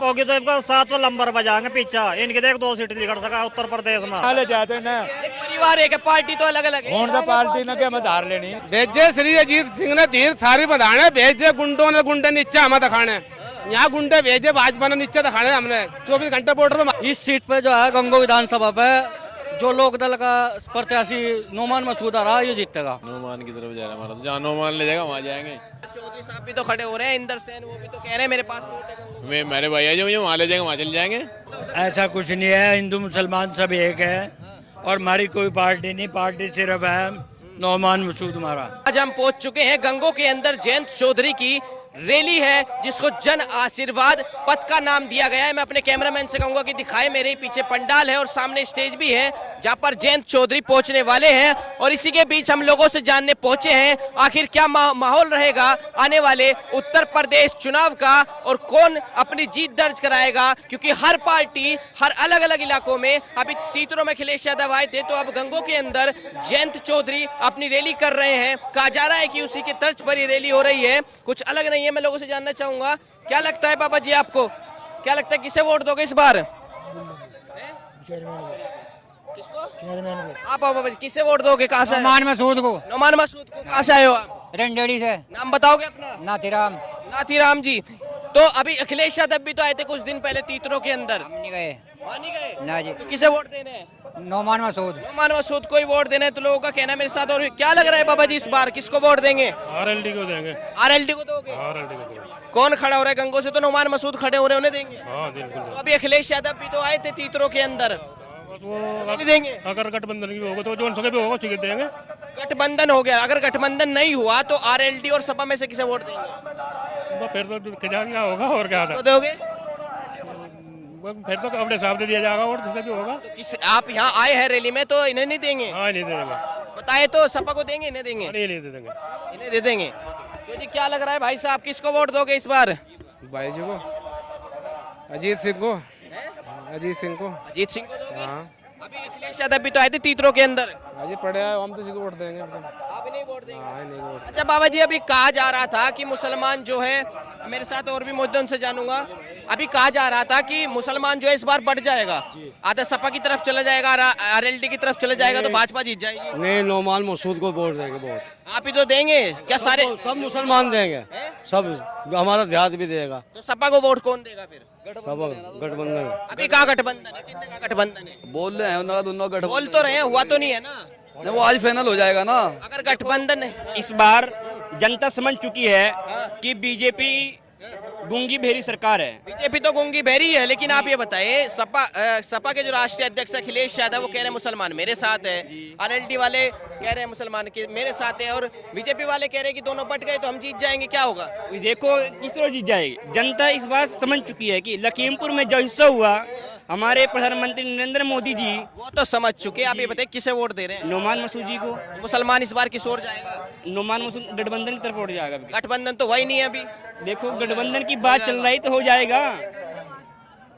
होगी तो इनका 7वां नंबर बजाएंगे पीछा। इनके देख 2 सीट निकल सका उत्तर प्रदेश में। हाले जाते ना एक परिवार है कि पार्टी तो अलग अलग है। ਹੁਣ ਤਾਂ ਪਾਰਟੀ ਨੇ ਕਿ ਮੈਂ ਧਾਰ ਲੈਣੀ। भेजे श्री अजीत सिंह ने धीर थारी बधाने भेजे गुंडों ने गुंडे नीचे हमें दिखाने। यहाँ गुंडे भेजे भाजपा ने नीचे दिखाने हमने 24 घंटे बॉर्डर में। इस सीट पे जो है गंगो विधानसभा पे जो लोक दल का प्रत्याशी नोमान मसूद आ रहा है ये जीतेगा। नोमान की तरफ जा रहा है हमारा, जहाँ नोमान ले जाएगा वहाँ जाएंगे। चौधरी साहब भी तो खड़े हो रहे हैं, इंदर सेन वो भी तो कह रहे हैं मेरे पास वोट है गंगो। मैं मेरे भैया जो वहाँ ले जाएंगे वहाँ चले जाएंगे। ऐसा कुछ नहीं है, हिंदू मुसलमान सब एक है और हमारी कोई पार्टी नहीं, पार्टी सिर्फ है नोमान मसूद हमारा। आज हम पहुंच चुके हैं गंगो के अंदर। जयंत चौधरी की रैली है जिसको जन आशीर्वाद पथ का नाम दिया गया है। मैं अपने कैमरामैन से कहूंगा कि दिखाए, मेरे पीछे पंडाल है और सामने स्टेज भी है जहां पर जयंत चौधरी पहुंचने वाले हैं। और इसी के बीच हम लोगों से जानने पहुंचे हैं आखिर क्या माहौल रहेगा आने वाले उत्तर प्रदेश चुनाव का और कौन अपनी जीत दर्ज कराएगा, क्योंकि हर पार्टी हर अलग अलग इलाकों में, अभी तीतरों में अखिलेश यादव आए थे तो अब गंगो के अंदर जयंत चौधरी अपनी रैली कर रहे हैं। कहा जा रहा है कि उसी के तर्ज पर ये रैली हो रही है, कुछ अलग नहीं है। मैं लोगों से जानना चाहूंगा क्या लगता है बाबा जी, आपको क्या लगता है किसे वोट दोगे इस बार? किसको? आप बाबा जी किसे वोट दोगे? कहाँ से? नोमान मसूद को। नोमान मसूद को। कहाँ से आए हो आप? रंडेड़ी से। नाम बताओगे अपना? नाथीराम। नाथीराम जी। तो अभी अखिलेश यादव भी तो आए थे कुछ दिन पहले तीतरों के अंदर। हम नहीं गए। वहाँ नहीं गए? ना जी। तो किसे वोट देने हैं? नोमान मसूद। नोमान मसूद को ही वोट देने हैं। तो लोगों का कहना है मेरे साथ। और क्या लग रहा है बाबा जी इस बार किसको वोट देंगे? आरएलडी को देंगे। आरएलडी को दोगे? आरएलडी को देंगे। कौन खड़ा हो रहा है गंगो से? तो नोमान मसूद खड़े हो रहे हैं, उन्हें देंगे। हाँ बिल्कुल। तो अभी अखिलेश यादव भी तो आए थे तीतरों के अंदर, बस वो नहीं देंगे? अगर गठबंधन की होगा तो जो सके भी होगा उसी को देंगे। गठबंधन हो गया, अगर गठबंधन नहीं हुआ तो आरएलडी और सपा में से किसे वोट देंगे? तो फिर तो क्या होगा और क्या था? किसको दोगे? फिर तो अपने हिसाब से दिया जाएगा और जिसे भी होगा। तो किस आप यहाँ आए हैं रैली में तो इन्हें नहीं देंगे? हाँ नहीं दे देंगे। बताए तो सपा को देंगे, इन्हें देंगे? नहीं दे देंगे। इन्हें दे देंगे। तो जी क्या लग रहा है भाई साहब किसको वोट दोगे इस बार? भाई जी को अजीत सिंह को। अजीत सिंह को। अजीत सिंह को दोगे? हाँ। अभी अखिलेश यादव भी तो आए थे तीतरों के अंदर। अजी पढ़े हैं, हम तो इसी को वोट देंगे। आप नहीं वोट देंगे? हाँ नहीं वोट। अच्छा बाबा जी, अभी कहा जा रहा था कि मुसलमान जो है, मेरे साथ और भी मौजूद उनसे जानूंगा, अभी कहा जा रहा था कि मुसलमान जो है इस बार बढ़ जाएगा, आधा सपा की तरफ चला जाएगा, आरएलडी की तरफ चला जाएगा तो भाजपा जीत जाएगी। नहीं, नोमान मसूद को वोट देंगे। वोट आप ही तो देंगे क्या? सारे सब मुसलमान देंगे, सब हमारा देहात भी देगा। तो सपा को वोट कौन देगा फिर? सब गठबंधन। अभी कहाँ गठबंधन है? कितने का गठबंधन है? बोल रहे हैं उनका दोनों बोल तो रहे हैं, हुआ तो नहीं है ना? वो आज फाइनल हो जाएगा ना। अगर गठबंधन है इस बार जनता समझ चुकी है कि बीजेपी गूंगी भेरी सरकार है। बीजेपी तो गूंगी बहरी है, लेकिन आप ये बताइए सपा के जो राष्ट्रीय अध्यक्ष अखिलेश यादव वो कह रहे हैं मुसलमान मेरे साथ है, आरएलडी वाले कह रहे हैं मुसलमान के मेरे साथ है, और बीजेपी वाले कह रहे हैं कि दोनों बट गए तो हम जीत जाएंगे। क्या होगा? देखो किस तरह जीत जाएगी। जनता इस बार समझ चुकी है कि लखीमपुर में जो हिस्सा हुआ, हमारे प्रधानमंत्री नरेंद्र मोदी जी वो तो समझ चुके। आप ये बताइए किसे वोट दे रहे हैं? नोमान मसूद जी को। मुसलमान इस बार किस ओर जाएगा? नोमान मसूद गठबंधन की तरफ वोट जाएगा। गठबंधन तो वही नहीं है अभी। देखो गठबंधन की बात चल रही तो हो जाएगा।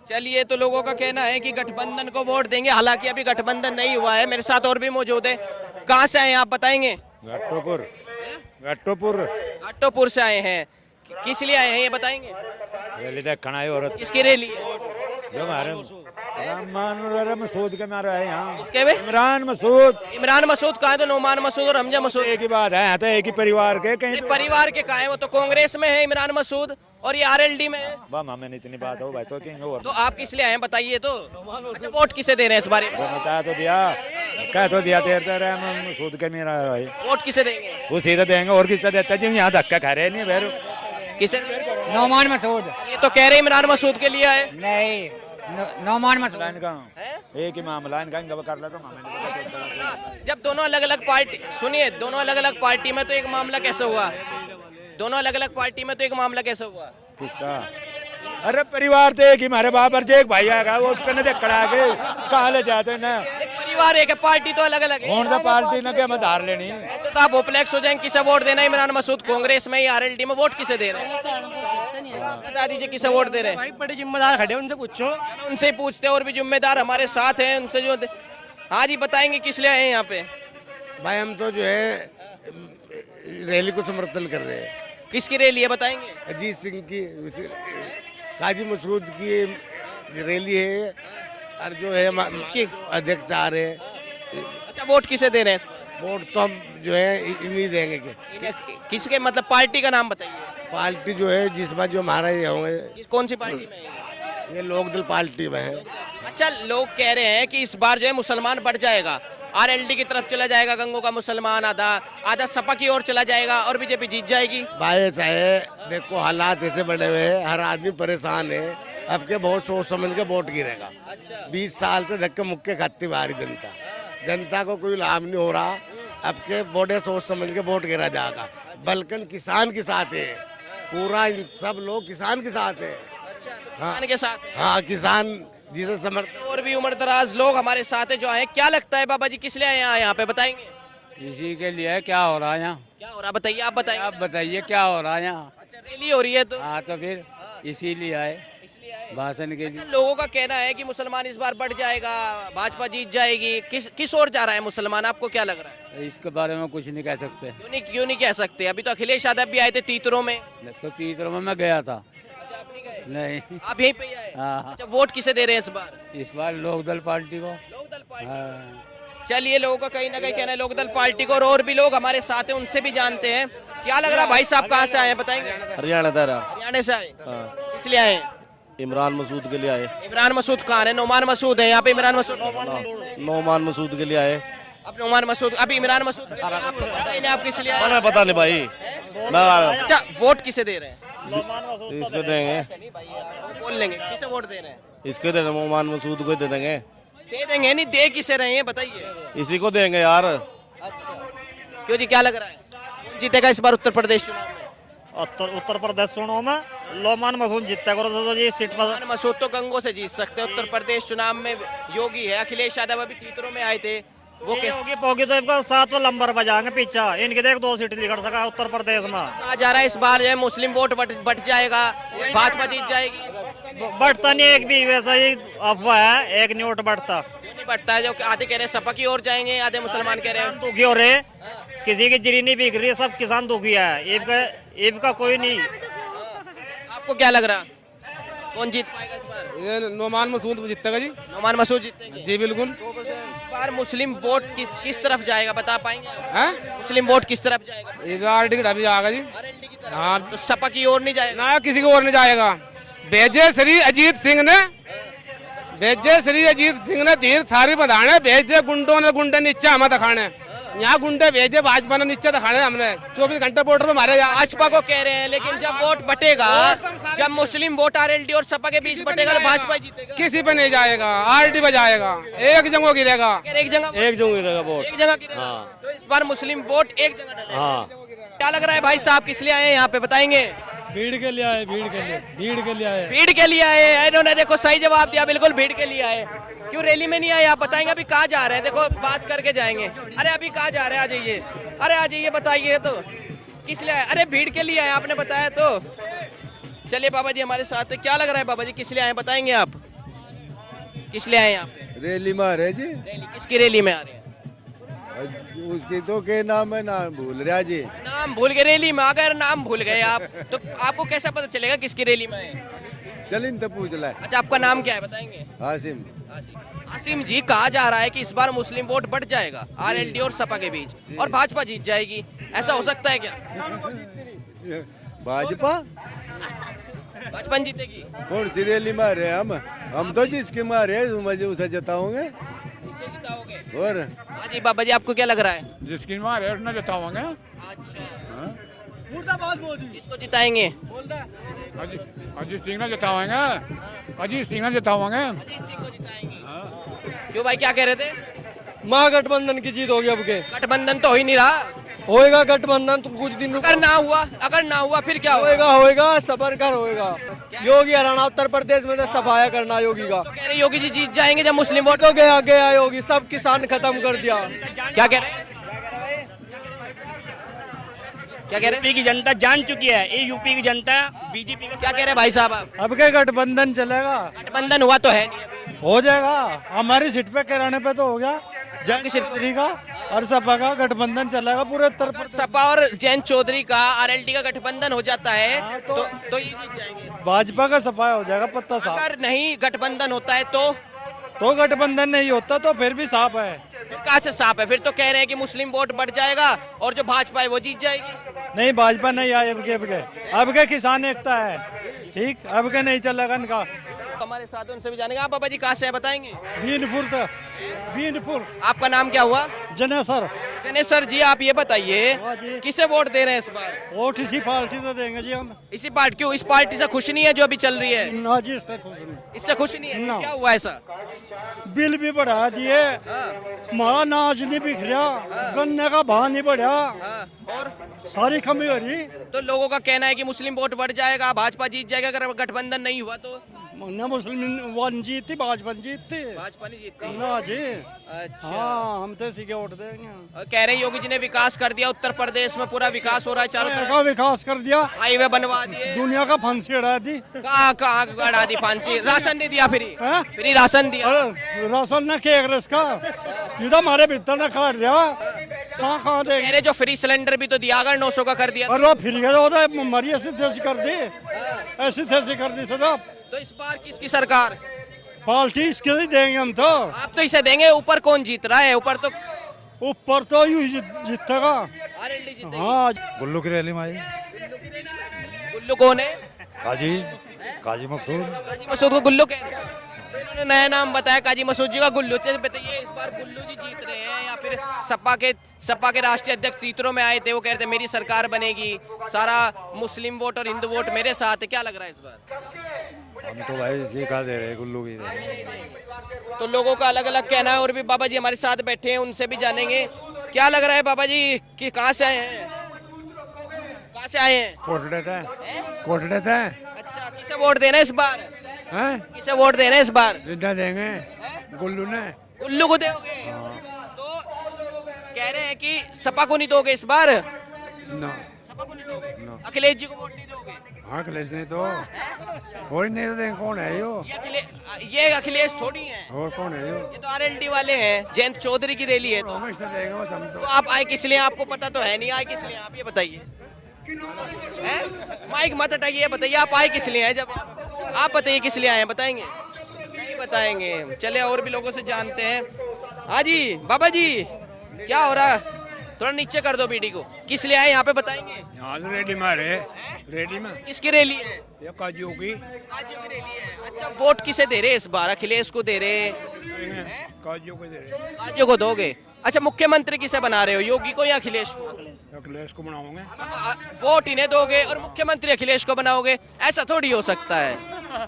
चलिए, तो लोगों का कहना है कि गठबंधन को वोट देंगे, हालांकि अभी गठबंधन नहीं हुआ है। मेरे साथ और भी मौजूद है। कहाँ से आए हैं आप बताएंगे? घाटोपुर। घाटोपुर से आए हैं। किस लिए आए हैं ये बताएंगे? रैली देखना है औरत किसकी रैली है? जो हमारे मसूद के मारे है यहाँ। किसके में? इमरान मसूद। इमरान मसूद कहा है तो नोमान मसूद और हमजा मसूद एक ही बात है, तो एक ही परिवार के कहीं परिवार के कहा है। वो तो कांग्रेस में है इमरान मसूद और ये आरएलडी में है। हमें इतनी बात हो भाई तो कहीं तो आप किस लिए आए हैं बताइए तो? अच्छा, वोट किसे दे रहे हैं इस बारे में? बता तो दिया, कह तो दिया तेरते रहे मसूद के मेरा भाई। वोट किसे देंगे? वो सीधे देंगे और किससे देता जी, यहाँ धक्का खा रहे नहीं भैर। किसे? नोमान मसूद। ये तो कह रहे इमरान मसूद के लिए है। नहीं, नोमान मसूद। एक ही मामला इनका कर लो तो जब दोनों अलग अलग पार्टी, सुनिए, दोनों अलग अलग पार्टी में तो एक मामला कैसे हुआ? दोनों अलग अलग पार्टी में तो एक मामला कैसे हुआ? किसका? अरे परिवार तो एक ही, हमारे बाबर जो एक भाई आएगा वो उसका नहीं कड़ा के कहा ले जाते ना। एक परिवार एक है, पार्टी तो अलग अलग है। कौन सा पार्टी ने क्या धार लेनी? ऐसे तो आप ओपलेक्स हो जाएंगे। किसे वोट देना है? इमरान मसूद कांग्रेस में या आरएलडी में? वोट किसे दे रहे हैं? बता दीजिए किसे वोट दे रहे हैं? भाई बड़े जिम्मेदार खड़े, उनसे पूछो। उनसे पूछते हैं, और भी जिम्मेदार हमारे साथ हैं उनसे जो। हाँ जी, बताएंगे किस लिए आए हैं यहाँ पे? भाई हम तो जो है रैली को समर्थन कर रहे हैं। किसकी रैली है बताएंगे? अजीत सिंह की। काजी मसूद की रैली है और जो है की? अध्यक्ष आ रहे हैं। अच्छा, वोट किसे दे रहे हैं इस बार? वोट तो हम जो है इन्हीं देंगे कि किसके, मतलब पार्टी का नाम बताइए। पार्टी जो है जिस बार जो हमारा ये होंगे कौन सी पार्टी में है? ये लोकदल पार्टी में है। अच्छा, लोग कह रहे हैं कि इस बार जो है मुसलमान बढ़ जाएगा, आरएलडी की तरफ चला जाएगा गंगों का मुसलमान, आधा आधा सपा की ओर चला जाएगा और बीजेपी जीत जाएगी। भाई चाहे देखो हालात ऐसे बने हुए हैं, हर आदमी परेशान है। अब के बहुत सोच समझ के वोट गिरेगा। 20 साल से धक्के मुक्के खाती बारी जनता को कोई लाभ नहीं हो रहा। अब के बड़े सोच समझ के वोट गिरा जाएगा। बल्कि किसान के साथ है, पूरा सब लोग किसान के साथ है। किसान के साथ हैं। हाँ, किसान जिसे समर्थन। और भी उम्र दराज लोग हमारे साथ हैं जो आए। क्या लगता है बाबा जी, किस लिए आए यहाँ पे, बताएंगे? इसी के लिए क्या हो रहा है यहाँ? क्या हो रहा बताइए, आप बताइए। आप बताइए क्या हो रहा है यहाँ? अच्छा, रैली हो रही है तो हाँ, तो फिर इसीलिए आए, इसलिए आए। भाषण के अच्छा, लिए। लोगों का कहना है कि मुसलमान इस बार बढ़ जाएगा, भाजपा जीत जाएगी। किस ओर जा रहा है मुसलमान, आपको क्या लग रहा है? इसके बारे में कुछ नहीं कह सकते। क्यों नहीं कह सकते? अभी तो अखिलेश यादव भी आए थे तीतरों में। तो तीसरे में मैं गया था। अच्छा, आप नहीं गए? नहीं। आप यहीं पे ही आए? हाँ। अच्छा, वोट किसे दे रहे हैं इस बार? इस बार लोकदल पार्टी को। लोकदल पार्टी। हाँ। चलिए, लोगों का कहीं ना कहीं कहना है लोकदल पार्टी को, और भी लोग हमारे साथ हैं, उनसे भी जानते हैं। क्या लग रहा है भाई साहब, कहाँ से आए हैं बताएंगे? हरियाणा दारा। हरियाणा से आए? किस लिए आए? इमरान मसूद के लिए आए। इमरान मसूद कहाँ है? नोमान मसूद है यहाँ पे। इमरान मसूद नोमान मसूद के लिए आए। अब नोमान मसूद, अभी इमरान मसूद आपको पता ही नहीं आप किस लिए आए? मैंने पता नहीं भाई। अच्छा, वोट किसे दे रहे हैं? इसको देंगे, ऐसे नहीं भाई, आप बोल लेंगे किसे वोट दे रहे हैं? इसको दे नोमान मसूद को दे देंगे। दे देंगे नहीं, दे किसे रहे हैं बताइए? इसी को देंगे यार। अच्छा, क्यों जी, क्या लग रहा है कौन जीतेगा इस बार उत्तर प्रदेश चुनाव में? उत्तर प्रदेश चुनाव में लोमान मसूद जीतता करो जी सीट पर। नोमान मसूद तो गंगों से जीत सकते हैं। उत्तर प्रदेश चुनाव में योगी है, अखिलेश यादव अभी तीतरों में आए थे। वो होगी पोगी तो इनका 7वां नंबर बजाएंगे पीछे। इनके देख 2 सीट निकल सका उत्तर प्रदेश में। कहा जा रहा है इस बार जो है मुस्लिम वोट बट जाएगा, भाजपा जीत जाएगी। बढ़ता नहीं एक भी, वैसा ही अफवाह है, एक नहीं वोट बढ़ता। क्यों नहीं बढ़ता है? जो आधे कह रहे हैं सपा की ओर जाएंगे, आधे मुसलमान कह रहे हैं। दुखी हो रहे, किसी की जरी नहीं बिक रही, सब किसान दुखी है। ईब का कोई नहीं। आपको क्या लग रहा, कौन जीत पाएगा इस बार? ये नोमान मसूद जीतेगा जी। नोमान मसूद जीतेंगे जी बिल्कुल। इस बार मुस्लिम वोट किस तरफ जाएगा बता पाएंगे आप? हैं? मुस्लिम वोट किस तरफ जाएगा? ये आरडी का भी आएगा जी। आरएलडी की तरफ। हाँ। तो सपा की ओर नहीं जाएगा? ना, किसी को और नहीं जाएगा। भेजे श्री अजीत सिंह ने धीर थारी बधाने, भेजे गुंडों ने गुंडे नीचे हमें दिखाने। यहाँ गुंडे भेजे भाजपा ने नीचे दिखाने हमने। 24 घंटे बॉर्डर में मारे। भाजपा को कह रहे हैं, लेकिन जब वोट बटेगा, जब मुस्लिम वोट आरएलडी और सपा के बीच बटेगा तो भाजपा जीतेगा। किसी पे नहीं जाएगा, आरडी पे जाएगा। एक जगह गिरेगा, एक जगह गिरेगा वोट। एक जगह गिरेगा। तो इस बार मुस्लिम वोट एक जगह डलेगा। हाँ। क्या लग रहा है भाई साहब, किस लिए आए हैं यहाँ पे बताएंगे? भीड़ के लिए आए, भीड़ के लिए आए। भीड़ के लिए आए। इन्होंने देखो सही जवाब दिया, बिल्कुल भीड़ के लिए आए। क्यों रैली में नहीं आए आप बताएंगे? अभी कहाँ जा रहे हैं, देखो बात करके जाएंगे। अरे अभी कहाँ जा रहे हैं, आ जाइए। अरे आ जाइए, बताइए तो किस लिए आए? अरे भीड़ के लिए आए, आपने बताया तो। चलिए बाबा जी हमारे साथ है। क्या लग रहा है बाबा जी, किस लिए आए बताएंगे आप? किस लिए आए यहाँ पे? रैली में आ रहे जी। रैली किसकी रैली में आ रहे हैं? उसकी तो के नाम है, नाम भूल रहा जी। नाम भूल गए रैली में? अगर नाम भूल गए आप तो आपको कैसा पता चलेगा किसकी रैली में आए? चल इन तो पूछ ले। अच्छा, आपका नाम क्या है बताएंगे? आसिम। आसिम जी, कहा जा रहा है कि इस बार मुस्लिम वोट बढ़ जाएगा आरएलडी और सपा के बीच, और भाजपा जीत जाएगी। ऐसा हो सकता है क्या? भाजपा भाजपा जीतेगी? कौन सी रैली में आ रहे हैं हम तो जिसके मारे मुझे उसे जताओगे। इससे जिताओगे? और हाँ जी बाबा जी, आपको क्या लग रहा है? जिसकी मारे उसने जताओगे। अच्छा, किसको जिताएंगे? अजीत सिंह ने जताओगे। अजीत सिंह ने जताओगे। अजीत सिंह को जिताएंगे। क्यों भाई, क्या कह रहे थे? महागठबंधन की जीत होगी अब के। गठबंधन तो हो ही नहीं रहा। होएगा गठबंधन तो कुछ दिन अगर ना हुआ फिर क्या होगा? होएगा सफर कर होएगा। योगी हरियाणा उत्तर प्रदेश में तो सफाया करना योगी का। तो कह रहे योगी जी जीत जाएंगे जब मुस्लिम वोट। तो गया योगी, सब किसान खत्म कर दिया। क्या कह रहे हैं? क्या कह रहे हैं? यूपी की जनता जान चुकी है, ये यूपी की जनता बीजेपी का। क्या कह रहे हैं भाई साहब आप? अब के गठबंधन चलेगा, गठबंधन हुआ तो है नहीं अभी। हो जाएगा। हमारी सीट पे कराने पे तो हो गया। किस सीट पे? का और सपा का गठबंधन चलेगा पूरे उत्तर अगर सपा और जयंत चौधरी का आरएलडी का गठबंधन हो जाता है तो ये जीत जाएंगे। भाजपा का सपा हो जाएगा पत्ता साफ। अगर नहीं गठबंधन होता है तो गठबंधन नहीं होता तो फिर भी साफ है। फिर कहाँ से साफ है? फिर तो कह रहे हैं कि मुस्लिम वोट बढ़ जाएगा और जो भाजपा है वो जीत जाएगी। नहीं भाजपा नहीं आए अब के किसान एकता है, ठीक, अब के नहीं चलेगा इनका। हमारे साथ उनसे भी जानेंगे। आप बाबा जी कहाँ से हैं बताएंगे? बीनपुर। आपका नाम क्या हुआ? जनेसर। जनेसर जी, आप ये बताइए हाँ जी। किसे वोट दे रहे हैं इस बार? वोट इसी पार्टी को देंगे जी हम। इसी पार्टी क्यों? इस पार्टी से खुश नहीं है जो अभी चल रही है? ना जी, इससे खुश नहीं। इससे खुश नहीं है? ना। क्या हुआ ऐसा? बिल भी बढ़ा दिए, हमारा अनाज नहीं बिक रहा, गन्ने का भाव नहीं बढ़ा, और सारी कमी हो रही। तो लोगों का कहना है कि मुस्लिम वोट बढ़ जाएगा, भाजपा जीत जाएगा अगर गठबंधन नहीं हुआ तो। ना मुस्लिम वन जीतती, भाजपा जीतती। भाजपा नहीं जीतती। ना जी। अच्छा। हाँ, हम तो इसी के वोट देंगे। और कह रहे हैं योगी जी ने विकास कर दिया, उत्तर प्रदेश में पूरा विकास हो रहा है, चारों का तरफ विकास कर दिया, हाईवे बनवा दिए, दुनिया का फांसी उड़ा दी। कहाँ गड़ा दी फांसी? राशन नहीं दिया फ्री? हाँ? फ्री राशन दिया? अरे राशन न केक इसका ये तो हमारे भीतर न काट दिया, कहाँ कह देंगे। रहे जो फ्री सिलेंडर भी तो दिया, अगर 900 का कर दिया और वो फिर गया तो हमारी ऐसी तैसी कर दी, ऐसी तैसी कर दी सदा। तो इस बार किसकी सरकार? पार्टी इसके लिए देंगे हम तो। आप तो इसे देंगे। ऊपर कौन जीत रहा है? ऊपर तो यूं जीतेगा। आरएलडी जीतेगी। हाँ, गुल्लू की रैली में आई। गुल्लू कौन है? काजी मकसूद। काजी मसूद को गुल्लू कह रहे हैं। तो इन्होंने नया नाम बताया काजी मसूद जी का, गुल्लू। चलिए बताइए इस बार गुल्लू जी जीत रहे हैं या फिर सपा के राष्ट्रीय अध्यक्ष तीतरों में आए थे, वो कह रहे थे मेरी सरकार बनेगी, सारा मुस्लिम वोट और हिंदू वोट मेरे साथ है। क्या लग रहा है इस बार? हम तो भाई ये कहा दे रहे गुल्लू की। तो लोगों का अलग अलग कहना है। और भी बाबा जी हमारे साथ बैठे हैं, उनसे भी जानेंगे। क्या लग रहा है बाबा जी कि कहाँ से आए हैं? कहाँ से आए हैं? कोटड़े थे। अच्छा, किसे वोट देना है इस बार? हैं? किसे वोट देना है इस बार? जितना देंगे गुल्लू ने। गुल्लू को दोगे? तो कह रहे हैं कि सपा को नहीं दोगे इस बार? ना, सपा को नहीं दोगे? अखिलेश जी को वोट नहीं दोगे? हाँ अखिलेश नहीं तो और नहीं तो देंगे। कौन है यो? ये अखिलेश थोड़ी है। और कौन है यो? ये तो आरएलडी वाले हैं, जयंत चौधरी की रैली है। तो हम इसने देंगे बस हम तो तो। आप आए किस लिए? आपको पता तो है नहीं आए किस लिए, आप ये बताइए। माइक मत हटाइए, ये बताइए आप आए किस लिए हैं? जब आप बताइए किस लिए आए हैं, बताएंगे? नहीं बताएंगे। चले और भी लोगों से जानते हैं। हाँ जी बाबा जी, क्या हो रहा है? थोड़ा नीचे कर दो बीडी को। किस लिए आए यहाँ पे बताएंगे? यहाँ रेडी में रेडी में किसकी रैली है? ये काजू की रैली है। अच्छा, वोट किसे दे रहे इस बार? अखिलेश को दे रहे? काजू को दे रहे। काजू को दोगे? अच्छा, मुख्यमंत्री किसे बना रहे हो, योगी को या अखिलेश को? अखिलेश को बनाओगे। वोट इन्हें दोगे और मुख्यमंत्री अखिलेश को बनाओगे? ऐसा थोड़ी हो सकता है,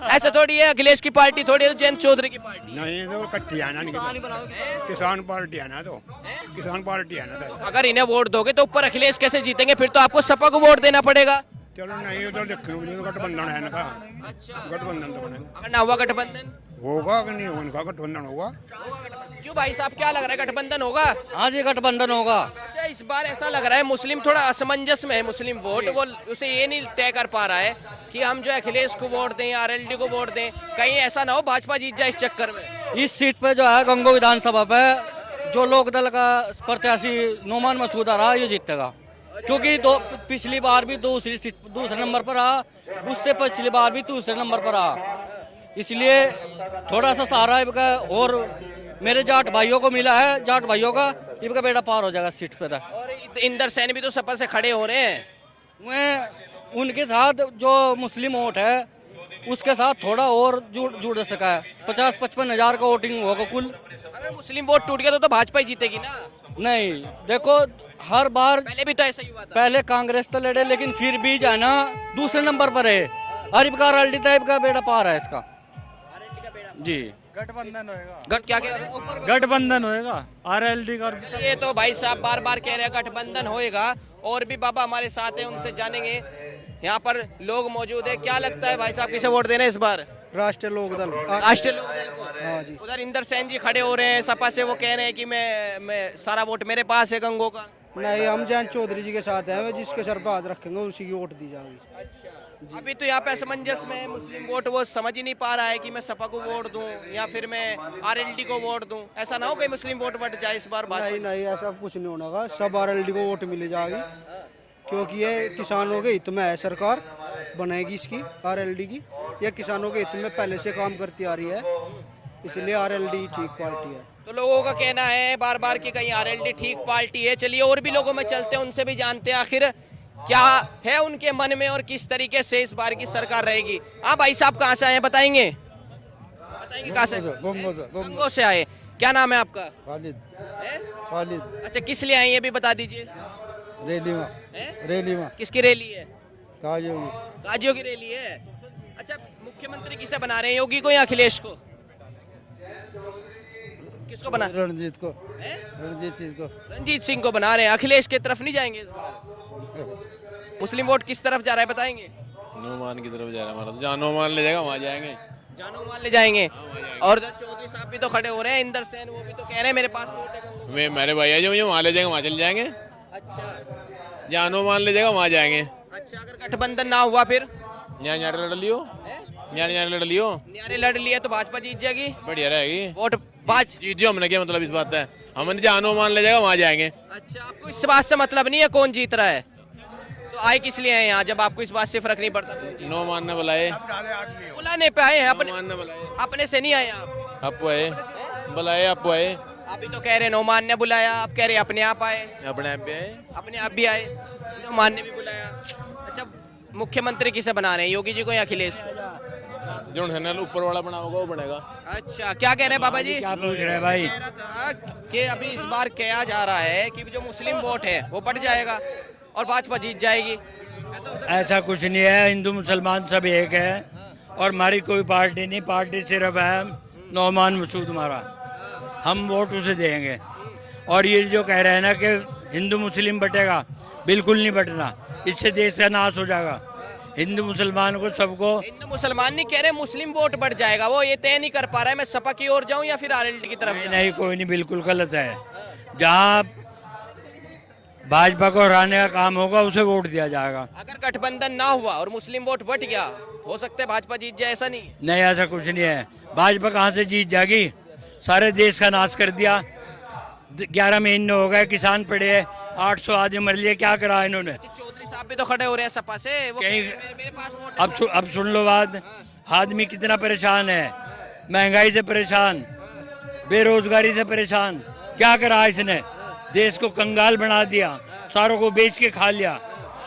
ऐसा थोड़ी है। अखिलेश की पार्टी थोड़ी है, जयंत चौधरी की पार्टी नहीं तो कट्टी आना नहीं, किसान पार्टी आना तो किसान पार्टी आना था। अगर इन्हें वोट दोगे तो ऊपर अखिलेश कैसे जीतेंगे? फिर तो आपको सपा को वोट देना पड़ेगा। चलो नहीं उधर देखो गठबंधन है इनका। अच्छा, गठबंधन तो बनेगा। अगर ना हुआ गठबंधन होगा कि नहीं होगा? इनका गठबंधन होगा। क्यों भाई साहब, क्या लग रहा है गठबंधन होगा? हाँ जी, गठबंधन होगा। अच्छा, इस बार ऐसा लग रहा है मुस्लिम थोड़ा असमंजस में है। मुस्लिम वोट वो उसे ये नहीं तय कर पा रहा है कि हम जो अखिलेश को वोट दें, आरएलडी को वोट दें, कहीं ऐसा ना हो भाजपा जीत जाए इस चक्कर में। इस सीट पे जो है गंगो विधानसभा पे जो लोकदल का प्रत्याशी नोमान मसूद आ रहा है, ये जीतेगा। क्योंकि पिछली बार भी दूसरे नंबर पर रहा, उससे पिछली बार भी दूसरे नंबर पर रहा, इसलिए थोड़ा सा सहारा इनका और मेरे जाट भाइयों को मिला है। जाट भाइयों का इनका बेड़ा पार हो जाएगा सीट पे। और इंदर सैन भी तो सपा से खड़े हो रहे हैं। मैं उनके साथ जो मुस्लिम वोट है उसके साथ थोड़ा और जुड़ सका है। 50-55 हजार का वोटिंग होगा कुल। अगर मुस्लिम वोट टूट गया तो भाजपा ही जीतेगी ना? नहीं, देखो हर बार पहले भी तो ऐसा ही हुआ था। पहले कांग्रेस तो लड़े, लेकिन फिर भी जो है ना दूसरे नंबर पर है। अरब का आरएलडी टाइप का बेड़ा पार है इसका जी। गठबंधन होएगा। क्या गठबंधन होएगा आरएलडी का। ये तो भाई साहब बार बार कह रहे हैं गठबंधन होएगा। और भी बाबा हमारे साथ हैं, उनसे जानेंगे। यहाँ पर लोग मौजूद है। क्या लगता है भाई साहब, किसे वोट देना है इस बार? राष्ट्रीय लोकदल। राष्ट्रीय लोकदल को। हाँ जी। उधर इंदर सैन जी खड़े हो रहे हैं सपा से, वो कह रहे हैं कि मैं सारा वोट मेरे पास है गंगो का। नहीं, हम जयंत चौधरी जी के साथ हैं, जिसके सर पर हाथ रखेंगे उसी की वोट दी जाएगी। अच्छा, अभी तो यहाँ पे असमंजस में है, मुस्लिम वोट वो समझ ही नहीं पा रहा है कि मैं सपा को वोट दूं या फिर मैं आरएलडी को वोट दूं। ऐसा ना हो कि मुस्लिम वोट बट जाए इस बार नहीं नहीं, ऐसा कुछ नहीं होने का, सब आरएलडी को वोट मिल जाएगी, क्योंकि ये किसानों के हित में है। सरकार बनेगी इसकी आरएलडी की, ये किसानों के हित में पहले से काम करती आ रही है, इसलिए आरएलडी ठीक पार्टी है। तो लोगों का कहना है बार बार कि कहीं आरएलडी ठीक पार्टी है। चलिए और भी लोगों में चलते हैं, उनसे भी जानते हैं आखिर क्या है उनके मन में और किस तरीके से इस बार की सरकार रहेगी। हाँ भाई साहब कहाँ से आए बताएंगे? बताएंगे कहाँ से? गंगो से आए। क्या नाम है आपका? खालिद। हैं? खालिद। अच्छा किस लिए आए ये भी बता दीजिए। रैली में किसकी रैली है? काजियों की रैली है। अच्छा मुख्यमंत्री किसे बना रहे हैं, योगी को या अखिलेश को? किसको बना? रणजीत सिंह को बना रहे हैं। अखिलेश की तरफ नहीं जाएंगे इस बार? मुस्लिम वोट किस तरफ जा रहा है बताएंगे? नोमान की तरफ जा रहा है हमारा, तो जहाँ नोमान ले जाएगा वहाँ जाएंगे। जानू मान ले जाएंगे। और उधर चौधरी साहब भी तो खड़े हो रहे हैं, इंदर सेन, वो भी तो कह रहे हैं मेरे पास वोट है गंगो। वे मेरे भैया जो वहाँ ले जाएंगे वहाँ चले जाएंगे। अच्छा जहाँ नोमान ले जाएगा वहाँ जाएंगे। अच्छा अगर गठबंधन ना हुआ फिर? न्यारे लड़ लियो, न्यारे लड़ लियो, न्यारे लड़ लिया तो भाजपा जीत जाएगी, बढ़िया रहेगी। वोट भाज जीत जो हमने क्या मतलब इस बात है, हमने जहाँ नोमान ले जाएगा वहाँ जाएंगे। अच्छा आपको इस बात से मतलब नहीं है कौन जीत रहा है, तो आए किस लिए हैं यहाँ जब आपको इस बात से फर्क नहीं पड़ता? नोमान ने बुलाए, बुलाने पे आए हैं, नोमान ने बुलाए, अपने से नहीं आए आप? आपको आए बुलाए, आपको आए। अभी तो कह रहे नोमान ने बुलाया, आप कह रहे अपने आप आए। अपने आप भी आए, अपने आप भी आए, नोमान ने भी बुलाया। अच्छा मुख्यमंत्री किसे बना रहे हैं, योगी जी को या अखिलेश को? जो नल ऊपर वाला बना होगा वो बनेगा। अच्छा क्या कह रहे हैं बाबा जी? क्या पूछ रहे हैं भाई? कह रहा था कि अभी इस बार कहा जा रहा है कि जो मुस्लिम वोट है वो बढ़ जाएगा और भाजपा जीत जाएगी। ऐसा हो सकता है? ऐसा कुछ नहीं है, हिंदू मुसलमान सब एक है और हमारी कोई पार्टी नहीं, पार्टी सिर्फ है नौमान मसूद हमारा, हम वोट उसे देंगे। और ये जो कह रहे हैं ना कि हिंदू मुस्लिम बटेगा, बिल्कुल नहीं बटना, इससे देश का नाश हो जाएगा। हिंदू मुसलमान को सबको, हिंदू मुसलमान नहीं कह रहे, मुस्लिम वोट बढ़ जाएगा, वो ये तय नहीं कर पा रहा है मैं सपा की ओर जाऊं या फिर आरएलडी की तरफ नहीं, जाऊं। नहीं कोई नहीं, बिल्कुल गलत है। जहाँ भाजपा को हराने का काम होगा उसे वोट दिया जाएगा। अगर गठबंधन ना हुआ और मुस्लिम वोट बढ़ गया हो सकता है भाजपा जीत जाए, ऐसा नहीं है? नहीं ऐसा कुछ नहीं है, भाजपा कहाँ से जीत जाएगी, सारे देश का नाश कर दिया। 11 महीने हो गए, किसान पड़े हैं, 800 आदमी मर लिए, क्या करा इन्होंने? चौधरी साहब भी तो खड़े हो रहे हैं सपा से, वो कहीं- कह रहे हैं, मेरे पास वोट है। अब सुन लो बात, आदमी कितना परेशान है, महंगाई से परेशान, बेरोजगारी से परेशान, क्या करा इसने? देश को कंगाल बना दिया, सारों को बेच के खा लिया,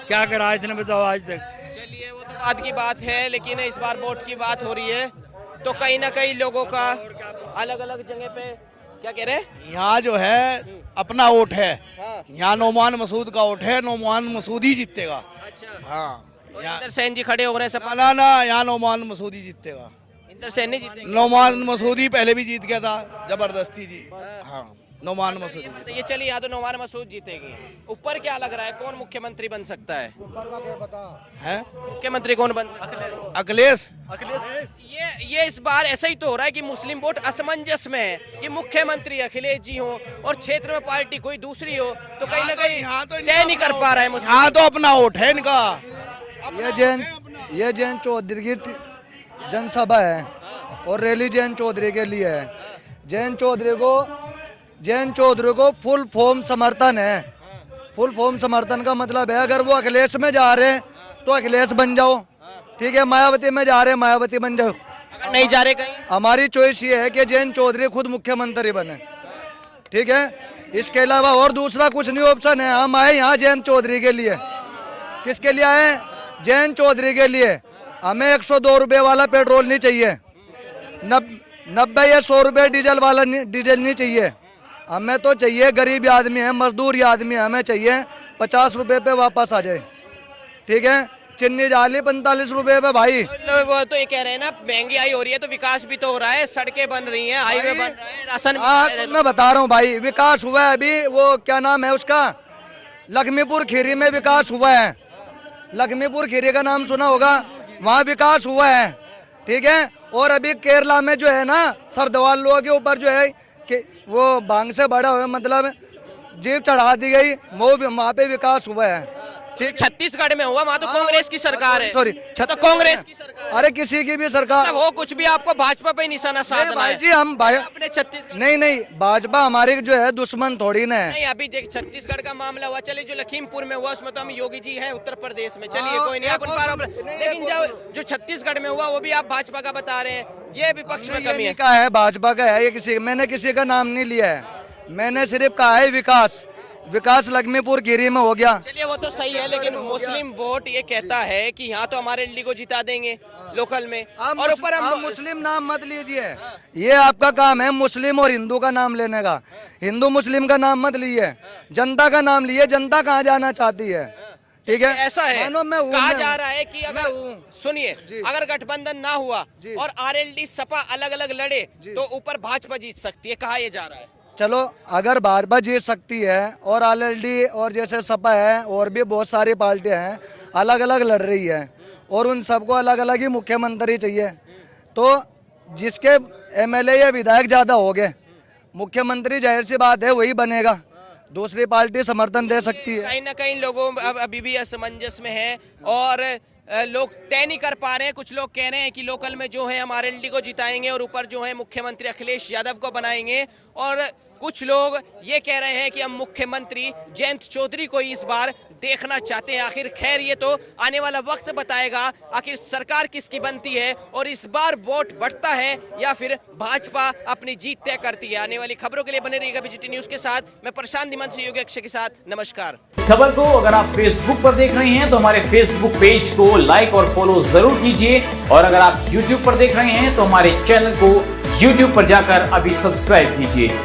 क्या करा इसने बताओ आज तक? चलिए वो तो बात की बात है, लेकिन इस बार वोट की बात हो रही है तो कहीं ना कहीं लोगों का अलग अलग जगह पे क्या कह रहे हैं? यहाँ जो है अपना वोट है, हाँ। यहाँ नौमान मसूद का वोट है, नौमान मसूद ही जीतेगा। अच्छा हाँ और इंदर सेन जी खड़े हो रहे हैं सपा। ना यहाँ नौमान मसूद ही जीतेगा। इंदर सेन नहीं जीतेंगे? नौमान मसूद ही पहले भी जीत गया था जबरदस्ती जी। हाँ नौमान मसूद ही तो ये चलिए यहाँ तो नौमान मसूद जीतेगी। ऊपर क्या लग रहा है कौन मुख्यमंत्री बन सकता है? है। मुख्यमंत्री कौन बन सकता है? अखिलेश। ये इस बार ऐसा ही तो हो रहा है कि मुस्लिम वोट असमंजस में है कि मुख्यमंत्री अखिलेश जी हो और क्षेत्र में पार्टी कोई दूसरी हो, तो कहीं ना कहीं तय नहीं कर पा रहा है मुस्लिम। यहाँ तो अपना वोट है इनका। ये जैन चौधरी की जनसभा है और रैली जैन चौधरी के लिए है। जैन चौधरी को फुल फॉर्म समर्थन है। फुल फॉर्म समर्थन का मतलब है अगर वो अखिलेश में जा रहे हैं तो अखिलेश बन जाओ, ठीक है, मायावती में जा रहे हैं मायावती बन जाओ। अगर नहीं जा रहे कहीं, हमारी चॉइस ये है कि जैन चौधरी खुद मुख्यमंत्री बने, ठीक है, इसके अलावा और दूसरा कुछ नहीं ऑप्शन है। हम आए यहाँ जैन चौधरी के लिए। किसके लिए आए? जैन चौधरी के लिए। हमें 102 रुपये वाला पेट्रोल नहीं चाहिए, 90 या 100 रुपये डीजल वाला डीजल नहीं चाहिए। हमें तो चाहिए, गरीब आदमी है, मजदूर आदमी है, हमें चाहिए 50 रुपये पे वापस आ जाए, ठीक है। चीनी डाली 45 रुपये पे भाई। वो तो ये कह रहे हैं ना महंगाई हो रही है तो विकास भी तो हो रहा है, सड़कें बन रही हैं, हाईवे बन रहे हैं, राशन मैं बता रहा हूँ भाई, विकास हुआ है अभी। वो क्या नाम है उसका, लक्ष्मीपुर खीरी में विकास हुआ है। लक्ष्मीपुर खीरी का नाम सुना होगा, वहाँ विकास हुआ है, ठीक है। और अभी केरला में जो है ना, सरदवाल लोगों के ऊपर जो है कि वो भांग से बड़ा हुआ, मतलब जीप चढ़ा दी गई, वो वहाँ पे विकास हुआ है। छत्तीसगढ़ में हुआ, वहाँ तो कांग्रेस की सरकार है। सॉरी, तो कांग्रेस की सरकार, अरे किसी की भी सरकार मतलब हो कुछ भी, आपको भाजपा पे ही निशाना साधना भाई है। जी, हम अपने छत्तीसगढ़ नहीं, भाजपा हमारे जो है दुश्मन थोड़ी ना है। नहीं, अभी देख छत्तीसगढ़ का मामला हुआ, चलिए जो लखीमपुर में हुआ उसमें तो हम योगी जी हैं उत्तर प्रदेश में, चलिए कोई नहीं, अपन लेकिन जो छत्तीसगढ़ में हुआ वो भी आप भाजपा का बता रहे हैं, ये विपक्ष में कमी है। का है भाजपा का है, ये मैंने किसी का नाम नहीं लिया है, मैंने सिर्फ कहा है विकास लखीमपुर खीरी में हो गया। चलिए वो तो सही है, लेकिन मुस्लिम वोट ये कहता है कि यहाँ तो हमारे एलडी को जिता देंगे लोकल में, और ऊपर हम मुस्लिम नाम मत लीजिए, ये आपका काम है मुस्लिम और हिंदू का नाम लेने का। हिंदू मुस्लिम का नाम मत लिए, जनता का नाम लिए। जनता कहाँ जाना चाहती है, ठीक है? ऐसा है, कहा जा रहा है कि अगर सुनिए, अगर गठबंधन ना हुआ और आरएलडी सपा अलग अलग लड़े तो ऊपर भाजपा जीत सकती है, कहा यह जा रहा है। चलो, अगर भाजपा जीत सकती है और आरएलडी और जैसे सपा है और भी बहुत सारी पार्टियां हैं अलग अलग लड़ रही है और उन सबको अलग अलग ही मुख्यमंत्री चाहिए, तो जिसके एमएलए या विधायक ज्यादा हो गए, मुख्यमंत्री जाहिर सी बात है वही बनेगा, दूसरी पार्टी समर्थन दे सकती है। कहीं ना कहीं लोगों अभी भी असमंजस में है और लोग तय नहीं कर पा रहे हैं। कुछ लोग कह रहे हैं कि लोकल में जो है हम आरएलडी को जिताएंगे और ऊपर जो है मुख्यमंत्री अखिलेश यादव को बनाएंगे, और कुछ लोग ये कह रहे हैं कि हम मुख्यमंत्री जयंत चौधरी को इस बार देखना चाहते हैं। आखिर खैर ये तो आने वाला वक्त बताएगा आखिर सरकार किसकी बनती है और इस बार वोट बढ़ता है या फिर भाजपा अपनी जीत तय करती है। आने वाली खबरों के लिए बने रहिएगा बीजीटी न्यूज के साथ। मैं प्रशांत धीमान से योगी अक्षय के साथ, नमस्कार। खबर को अगर आप फेसबुक पर देख रहे हैं तो हमारे फेसबुक पेज को लाइक और फॉलो जरूर कीजिए, और अगर आप यूट्यूब पर देख रहे हैं तो हमारे चैनल को यूट्यूब पर जाकर अभी सब्सक्राइब कीजिए।